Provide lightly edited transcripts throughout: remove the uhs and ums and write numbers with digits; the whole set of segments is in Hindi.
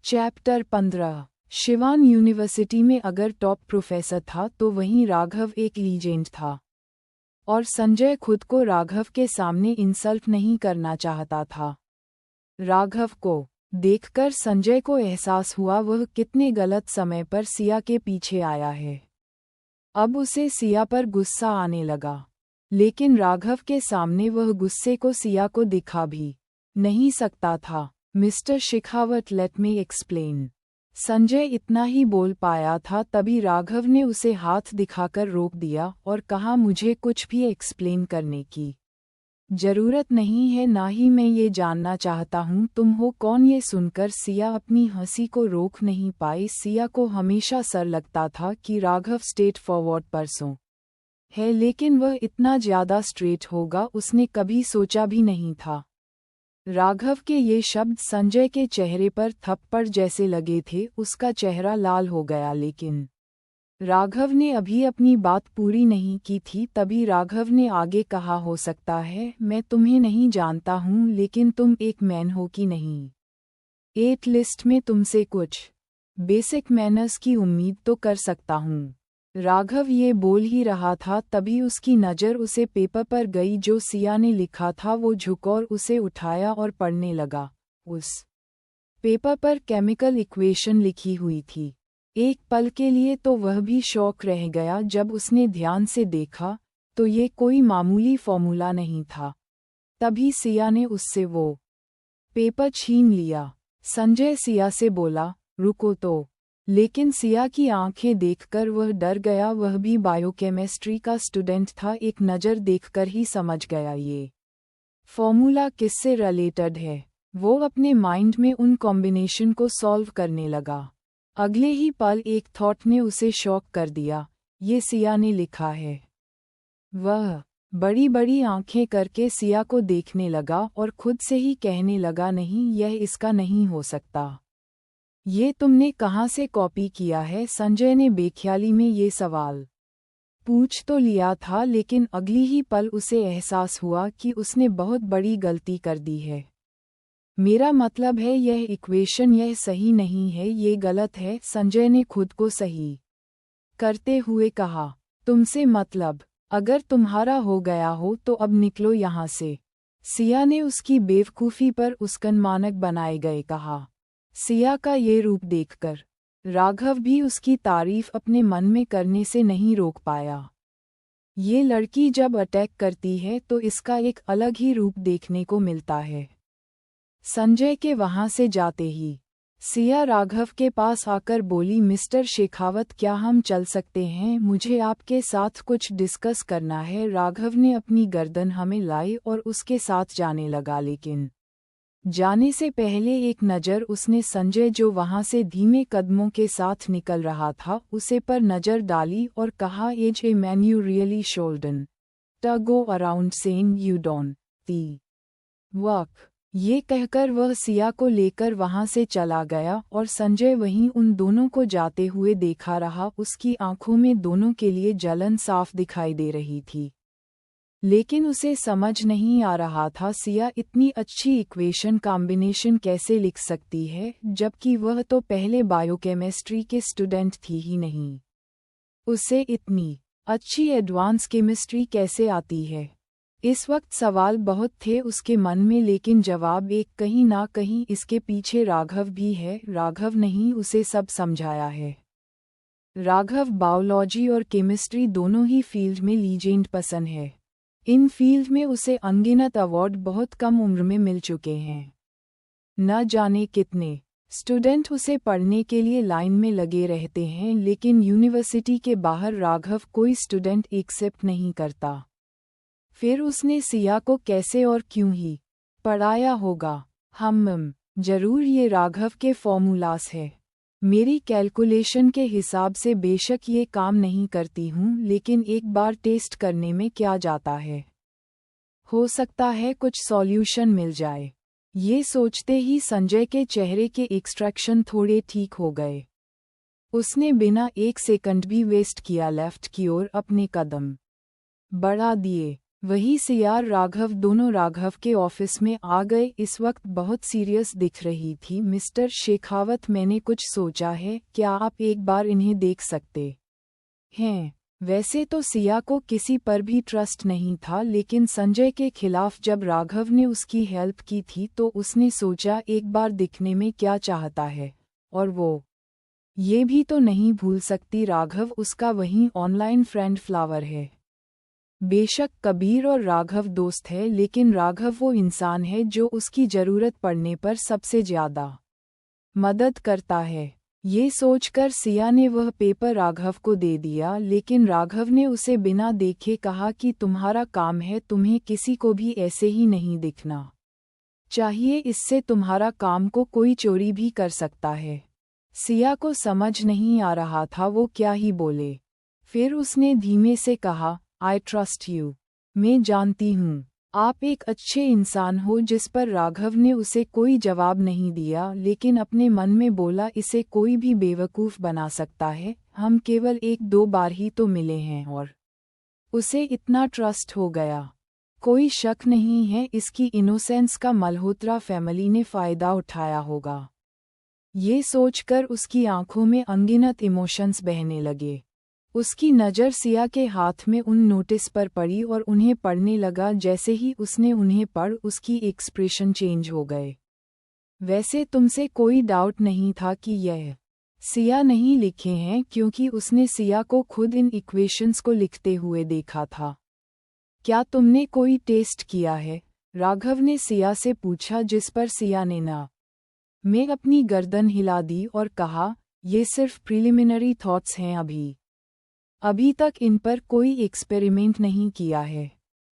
चैप्टर 15। शिवान यूनिवर्सिटी में अगर टॉप प्रोफेसर था तो वहीं राघव एक लीजेंड था। और संजय खुद को राघव के सामने इंसल्ट नहीं करना चाहता था। राघव को देखकर संजय को एहसास हुआ वह कितने गलत समय पर सिया के पीछे आया है। अब उसे सिया पर गुस्सा आने लगा, लेकिन राघव के सामने वह गुस्से को सिया को दिखा भी नहीं सकता था। Mister Shekhawat, let me explain. Sanjay इतना ही बोल पाया था तभी राघव ने उसे हाथ दिखाकर रोक दिया और कहा, मुझे कुछ भी एक्सप्लेन करने की जरूरत नहीं है, ना ही मैं ये जानना चाहता हूँ तुम हो कौन। ये सुनकर सिया अपनी हंसी को रोक नहीं पाई। सिया को हमेशा सर लगता था कि राघव स्ट्रेट फॉरवर्ड पर्सन है, लेकिन वह इतना ज्यादा स्ट्रेट होगा उसने कभी सोचा भी नहीं था। राघव के ये शब्द संजय के चेहरे पर थप्पड़ जैसे लगे थे। उसका चेहरा लाल हो गया, लेकिन राघव ने अभी अपनी बात पूरी नहीं की थी। तभी राघव ने आगे कहा, हो सकता है मैं तुम्हें नहीं जानता हूँ, लेकिन तुम एक मैन हो कि नहीं। एट लिस्ट में तुमसे कुछ बेसिक मैनर्स की उम्मीद तो कर सकता हूँ। राघव ये बोल ही रहा था तभी उसकी नज़र उसे पेपर पर गई जो सिया ने लिखा था। वो झुक और उसे उठाया और पढ़ने लगा। उस पेपर पर केमिकल इक्वेशन लिखी हुई थी। एक पल के लिए तो वह भी शॉक रह गया। जब उसने ध्यान से देखा तो ये कोई मामूली फॉर्मूला नहीं था। तभी सिया ने उससे वो पेपर छीन लिया। संजय सिया से बोला, रुको तो। लेकिन सिया की आंखें देखकर वह डर गया। वह भी बायोकेमिस्ट्री का स्टूडेंट था, एक नज़र देखकर ही समझ गया ये फॉर्मूला किससे रिलेटेड है। वो अपने माइंड में उन कॉम्बिनेशन को सॉल्व करने लगा। अगले ही पल एक थॉट ने उसे शॉक कर दिया, ये सिया ने लिखा है। वह बड़ी बड़ी आंखें करके सिया को देखने लगा और खुद से ही कहने लगा, नहीं, यह इसका नहीं हो सकता। ये तुमने कहाँ से कॉपी किया है? संजय ने बेख्याली में ये सवाल पूछ तो लिया था, लेकिन अगली ही पल उसे एहसास हुआ कि उसने बहुत बड़ी गलती कर दी है। मेरा मतलब है यह इक्वेशन, यह सही नहीं है, ये गलत है। संजय ने खुद को सही करते हुए कहा, तुमसे मतलब? अगर तुम्हारा हो गया हो तो अब निकलो यहाँ से। सिया ने उसकी बेवकूफ़ी पर उस्कनमानक बनाए गए कहा। सिया का ये रूप देखकर राघव भी उसकी तारीफ अपने मन में करने से नहीं रोक पाया। ये लड़की जब अटैक करती है तो इसका एक अलग ही रूप देखने को मिलता है। संजय के वहां से जाते ही सिया राघव के पास आकर बोली, मिस्टर शेखावत, क्या हम चल सकते हैं? मुझे आपके साथ कुछ डिस्कस करना है। राघव ने अपनी गर्दन हमें लाई और उसके साथ जाने लगा, लेकिन जाने से पहले एक नज़र उसने संजय जो वहां से धीमे कदमों के साथ निकल रहा था उसे पर नज़र डाली और कहा, as a man you really shouldn't go around saying you don't the work. ये कहकर वह सिया को लेकर वहां से चला गया और संजय वहीं उन दोनों को जाते हुए देखा रहा। उसकी आंखों में दोनों के लिए जलन साफ दिखाई दे रही थी, लेकिन उसे समझ नहीं आ रहा था सिया इतनी अच्छी इक्वेशन कॉम्बिनेशन कैसे लिख सकती है, जबकि वह तो पहले बायोकेमिस्ट्री के स्टूडेंट थी ही नहीं। उसे इतनी अच्छी एडवांस केमिस्ट्री कैसे आती है? इस वक्त सवाल बहुत थे उसके मन में, लेकिन जवाब एक, कहीं ना कहीं इसके पीछे राघव भी है। राघव नहीं उसे सब समझाया है। राघव बायोलॉजी और केमिस्ट्री दोनों ही फील्ड में लीजेंड पसंद है। इन फील्ड में उसे अनगिनत अवार्ड बहुत कम उम्र में मिल चुके हैं। न जाने कितने स्टूडेंट उसे पढ़ने के लिए लाइन में लगे रहते हैं, लेकिन यूनिवर्सिटी के बाहर राघव कोई स्टूडेंट एक्सेप्ट नहीं करता। फिर उसने सिया को कैसे और क्यों ही पढ़ाया होगा? जरूर ये राघव के फॉर्मूलास है। मेरी कैलकुलेशन के हिसाब से बेशक ये काम नहीं करती हूँ, लेकिन एक बार टेस्ट करने में क्या जाता है? हो सकता है कुछ सॉल्यूशन मिल जाए। ये सोचते ही संजय के चेहरे के एक्सट्रैक्शन थोड़े ठीक हो गए। उसने बिना एक सेकंड भी वेस्ट किया लेफ्ट की ओर अपने कदम बढ़ा दिए। वही सिया राघव दोनों राघव के ऑफिस में आ गए। इस वक्त बहुत सीरियस दिख रही थी। मिस्टर शेखावत, मैंने कुछ सोचा है, क्या आप एक बार इन्हें देख सकते हैं? वैसे तो सिया को किसी पर भी ट्रस्ट नहीं था, लेकिन संजय के खिलाफ जब राघव ने उसकी हेल्प की थी तो उसने सोचा एक बार दिखने में क्या चाहता है। और वो ये भी तो नहीं भूल सकती राघव उसका वही ऑनलाइन फ्रेंड फ्लावर है। बेशक कबीर और राघव दोस्त है, लेकिन राघव वो इंसान है जो उसकी जरूरत पड़ने पर सबसे ज्यादा मदद करता है। ये सोचकर सिया ने वह पेपर राघव को दे दिया, लेकिन राघव ने उसे बिना देखे कहा कि तुम्हारा काम है, तुम्हें किसी को भी ऐसे ही नहीं दिखना चाहिए, इससे तुम्हारा काम को कोई चोरी भी कर सकता है। सिया को समझ नहीं आ रहा था वो क्या ही बोले। फिर उसने धीमे से कहा, आई ट्रस्ट यू। मैं जानती हूँ आप एक अच्छे इंसान हो। जिस पर राघव ने उसे कोई जवाब नहीं दिया, लेकिन अपने मन में बोला इसे कोई भी बेवकूफ़ बना सकता है। हम केवल एक दो बार ही तो मिले हैं और उसे इतना ट्रस्ट हो गया। कोई शक नहीं है इसकी इनोसेंस का मल्होत्रा फैमिली ने फ़ायदा उठाया होगा। ये सोचकर उसकी आंखों में अनगिनत इमोशंस बहने लगे। उसकी नज़र सिया के हाथ में उन नोटिस पर पड़ी और उन्हें पढ़ने लगा। जैसे ही उसने उन्हें पढ़ उसकी एक्सप्रेशन चेंज हो गए। वैसे तुमसे कोई डाउट नहीं था कि यह सिया नहीं लिखे हैं, क्योंकि उसने सिया को खुद इन इक्वेशंस को लिखते हुए देखा था। क्या तुमने कोई टेस्ट किया है? राघव ने सिया से पूछा, जिस पर सिया ने ना मैं अपनी गर्दन हिला दी और कहा, ये सिर्फ प्रिलिमिनरी थॉट्स हैं, अभी तक इन पर कोई एक्सपेरिमेंट नहीं किया है।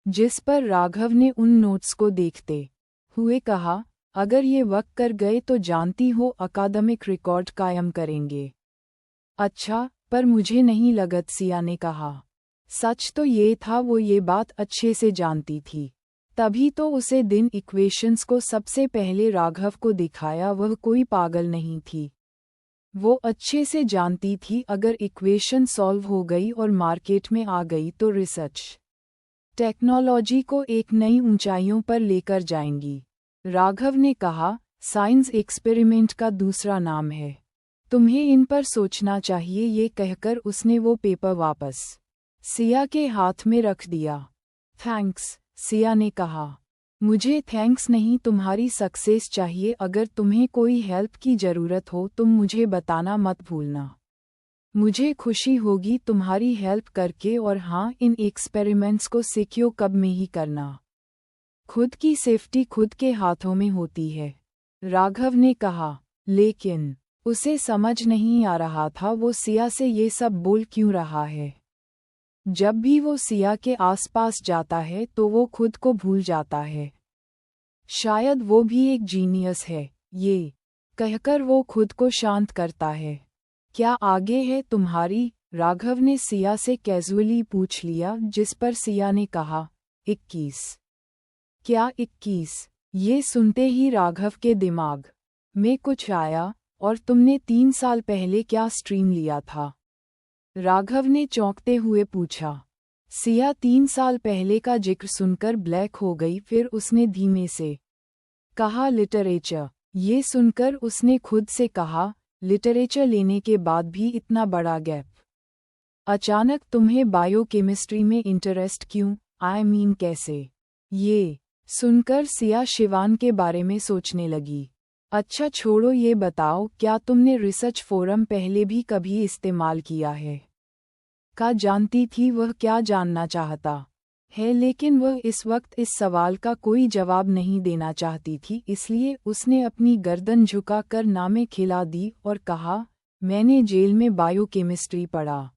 जिस पर राघव ने उन नोट्स को देखते हुए कहा, अगर ये वक्त कर गए तो जानती हो अकादमिक रिकॉर्ड कायम करेंगे। अच्छा, पर मुझे नहीं लगत, सिया ने कहा। सच तो ये था वो ये बात अच्छे से जानती थी, तभी तो उसे दिन इक्वेशंस को सबसे पहले राघव को दिखाया। वह कोई पागल नहीं थी। वो अच्छे से जानती थी अगर इक्वेशन सॉल्व हो गई और मार्केट में आ गई तो रिसर्च टेक्नोलॉजी को एक नई ऊंचाइयों पर लेकर जाएंगी। राघव ने कहा, साइंस एक्सपेरिमेंट का दूसरा नाम है, तुम्हें इन पर सोचना चाहिए। ये कहकर उसने वो पेपर वापस सिया के हाथ में रख दिया। थैंक्स, सिया ने कहा। मुझे थैंक्स नहीं, तुम्हारी सक्सेस चाहिए। अगर तुम्हें कोई हेल्प की ज़रूरत हो तुम मुझे बताना मत भूलना। मुझे खुशी होगी तुम्हारी हेल्प करके। और हाँ, इन एक्सपेरिमेंट्स को सिक्योर कब में ही करना। खुद की सेफ्टी खुद के हाथों में होती है, राघव ने कहा। लेकिन उसे समझ नहीं आ रहा था वो सिया से ये सब बोल क्यों रहा है। जब भी वो सिया के आसपास जाता है तो वो खुद को भूल जाता है। शायद वो भी एक जीनियस है, ये कहकर वो खुद को शांत करता है। क्या आगे है तुम्हारी? राघव ने सिया से कैजुअली पूछ लिया, जिस पर सिया ने कहा, 21। क्या 21? ये सुनते ही राघव के दिमाग में कुछ आया। और तुमने 3 साल पहले क्या स्ट्रीम लिया था? राघव ने चौंकते हुए पूछा। सिया 3 साल पहले का जिक्र सुनकर ब्लैक हो गई। फिर उसने धीमे से कहा, लिटरेचर। ये सुनकर उसने खुद से कहा, लिटरेचर लेने के बाद भी इतना बड़ा गैप। अचानक तुम्हें बायोकेमिस्ट्री में इंटरेस्ट क्यों? आई मीन कैसे? ये सुनकर सिया शिवान के बारे में सोचने लगी। अच्छा छोड़ो, ये बताओ, क्या तुमने रिसर्च फोरम पहले भी कभी इस्तेमाल किया है? का जानती थी वह क्या जानना चाहता है, लेकिन वह इस वक्त इस सवाल का कोई जवाब नहीं देना चाहती थी। इसलिए उसने अपनी गर्दन झुकाकर नामें खिला दी और कहा, मैंने जेल में बायोकेमिस्ट्री पढ़ा।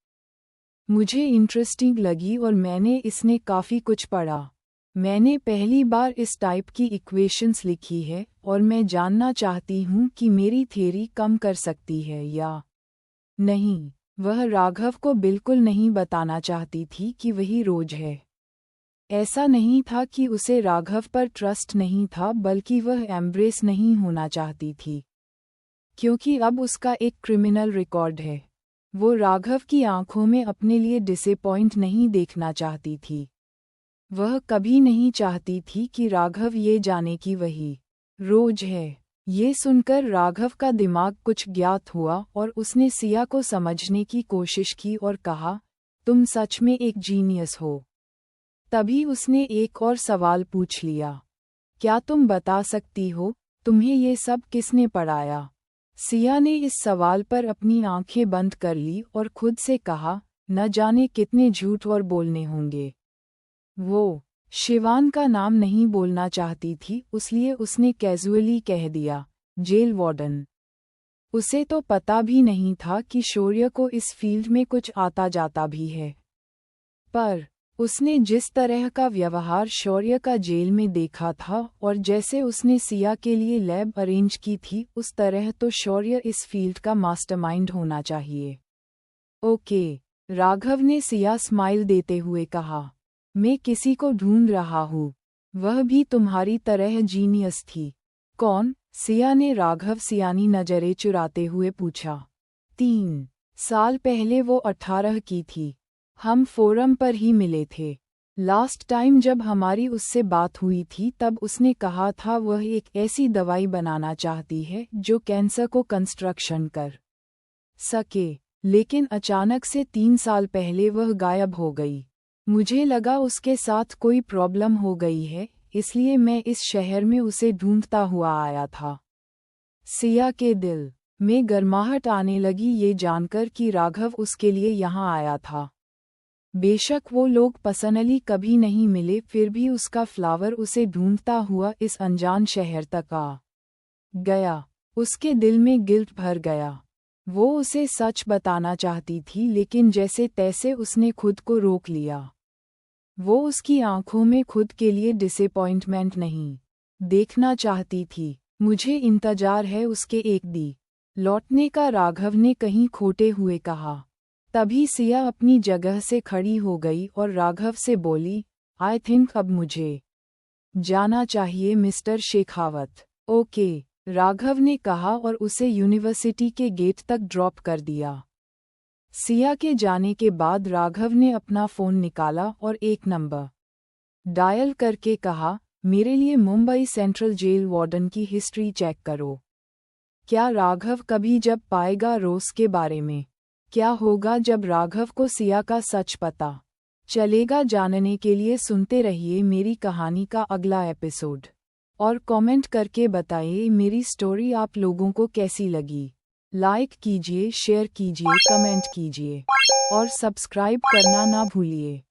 मुझे इंटरेस्टिंग लगी और मैंने इसने काफ़ी कुछ पढ़ा। मैंने पहली बार इस टाइप की इक्वेशंस लिखी है और मैं जानना चाहती हूँ कि मेरी थ्योरी कम कर सकती है या नहीं। वह राघव को बिल्कुल नहीं बताना चाहती थी कि वही रोज है। ऐसा नहीं था कि उसे राघव पर ट्रस्ट नहीं था, बल्कि वह एम्ब्रेस नहीं होना चाहती थी, क्योंकि अब उसका एक क्रिमिनल रिकॉर्ड है। वो राघव की आंखों में अपने लिए डिसअपॉइंट नहीं देखना चाहती थी। वह कभी नहीं चाहती थी कि राघव ये जाने कि वही रोज है। ये सुनकर राघव का दिमाग कुछ ज्ञात हुआ और उसने सिया को समझने की कोशिश की और कहा, तुम सच में एक जीनियस हो। तभी उसने एक और सवाल पूछ लिया, क्या तुम बता सकती हो, तुम्हें ये सब किसने पढ़ाया? सिया ने इस सवाल पर अपनी आंखें बंद कर ली और खुद से कहा, न जाने कितने झूठ और बोलने होंगे। वो शिवान का नाम नहीं बोलना चाहती थी, इसलिए उसने कैजुअली कह दिया, जेल वार्डन। उसे तो पता भी नहीं था कि शौर्य को इस फील्ड में कुछ आता जाता भी है। पर उसने जिस तरह का व्यवहार शौर्य का जेल में देखा था और जैसे उसने सिया के लिए लैब अरेंज की थी, उस तरह तो शौर्य इस फील्ड का मास्टरमाइंड होना चाहिए। ओके, राघव ने सिया स्माइल देते हुए कहा, मैं किसी को ढूंढ रहा हूँ। वह भी तुम्हारी तरह जीनियस थी। कौन? सिया ने राघव सियानी नजरें चुराते हुए पूछा। 3 साल पहले वो 18 की थी। हम फोरम पर ही मिले थे। लास्ट टाइम जब हमारी उससे बात हुई थी तब उसने कहा था वह एक ऐसी दवाई बनाना चाहती है जो कैंसर को कंस्ट्रक्शन कर सके, लेकिन अचानक से 3 साल पहले वह गायब हो गई। मुझे लगा उसके साथ कोई प्रॉब्लम हो गई है, इसलिए मैं इस शहर में उसे ढूंढता हुआ आया था। सिया के दिल में गर्माहट आने लगी ये जानकर कि राघव उसके लिए यहाँ आया था। बेशक वो लोग पर्सनली कभी नहीं मिले, फिर भी उसका फ्लावर उसे ढूंढता हुआ इस अनजान शहर तक आ गया। उसके दिल में गिल्ट भर गया। वो उसे सच बताना चाहती थी, लेकिन जैसे तैसे उसने खुद को रोक लिया। वो उसकी आंखों में खुद के लिए डिसअपॉइंटमेंट नहीं देखना चाहती थी। मुझे इंतजार है उसके एक दी लौटने का, राघव ने कहीं खोटे हुए कहा। तभी सिया अपनी जगह से खड़ी हो गई और राघव से बोली, आई थिंक अब मुझे जाना चाहिए मिस्टर शेखावत। ओके, राघव ने कहा और उसे यूनिवर्सिटी के गेट तक ड्रॉप कर दिया। सिया के जाने के बाद राघव ने अपना फ़ोन निकाला और एक नंबर डायल करके कहा, मेरे लिए मुंबई सेंट्रल जेल वार्डन की हिस्ट्री चेक करो। क्या राघव कभी जब पाएगा रोज के बारे में? क्या होगा जब राघव को सिया का सच पता चलेगा? जानने के लिए सुनते रहिए मेरी कहानी का अगला एपिसोड और कमेंट करके बताइए मेरी स्टोरी आप लोगों को कैसी लगी। लाइक कीजिए, शेयर कीजिए, कमेंट कीजिए और सब्सक्राइब करना ना भूलिए।